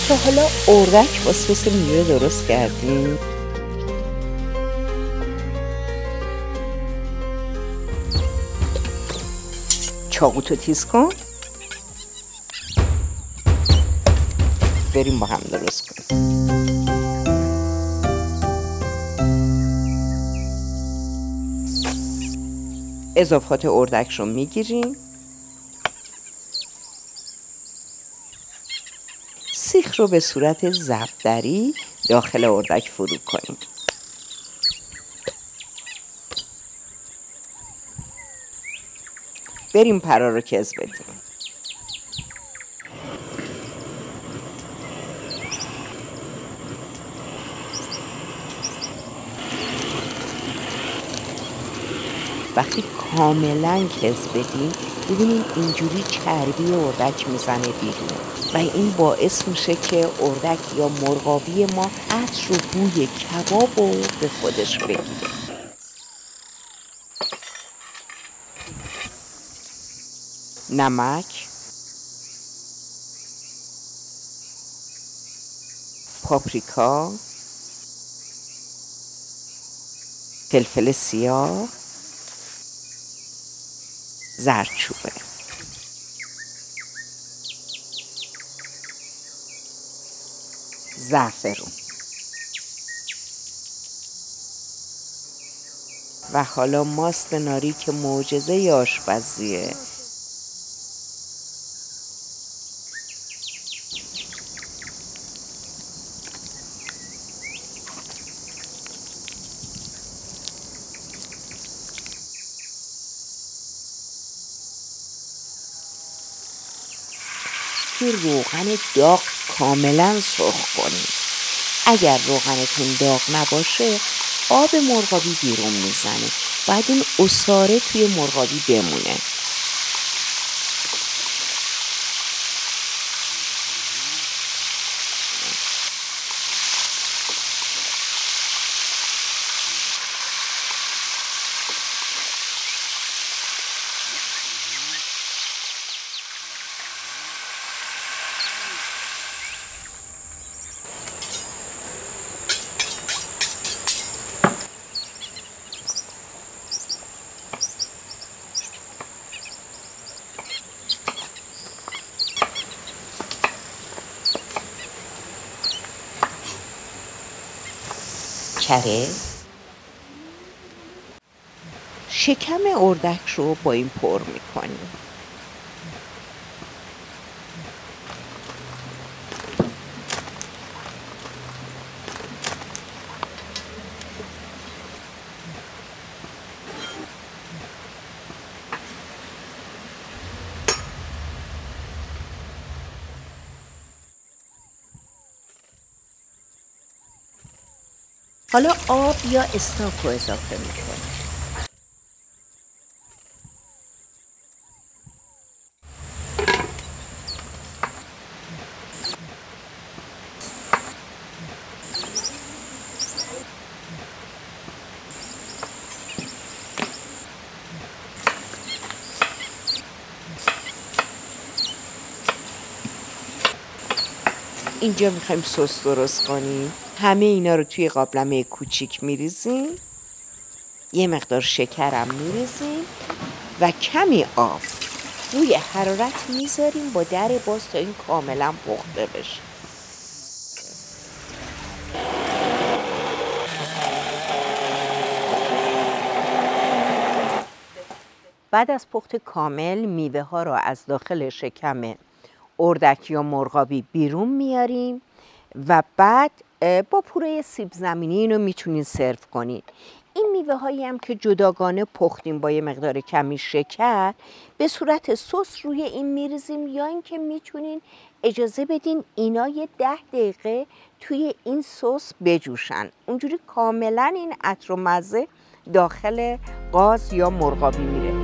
تا حالا اردک با سس میوه درست کردیم؟ چاقوتو تیز کن، بریم با هم درست کنیم. اضافات اردک رو میگیریم، سیخ رو به صورت ضربدری داخل اردک فرو کنیم. بریم پرا رو کز بدیم. وقتی کاملا کز بدیم ببینیم اینجوری چربی اردک میزنه بیرون و این باعث میشه که اردک یا مرغابی ما عطر و بوی کباب رو به خودش بگیره. نمک، پاپریکا، فلفل سیاه، زردچوبه. زعفرون. و حالا ماست ناری که معجزه آشپزیه. توی روغن داغ کاملا سرخ کنید. اگر روغنتون داغ نباشه آب مرغابی بیرون میزنه، باید این عصاره توی مرغابی بمونه. کره شکم اردک رو با این پر میکنیم. حالا آب یا استاک رو اضافه میکنیم. اینجا میخوایم سس درست کنیم. همه اینا رو توی قابلمه کوچیک میریزیم، یه مقدار شکرم میریزیم و کمی آب روی حرارت میذاریم با در باز تا این کاملا پخته بشه. بعد از پخت کامل میوه ها را از داخل شکم اردک یا مرغابی بیرون میاریم و بعد با پوره سیب زمینی اینو میتونین سرو کنین. این میوه هایی هم که جداگانه پختیم با یه مقدار کمی شکر به صورت سس روی این میریزیم، یا اینکه میتونین اجازه بدین اینا یه 10 دقیقه توی این سس بجوشن، اونجوری کاملا این عطر و مزه داخل قاز یا مرغابی میره.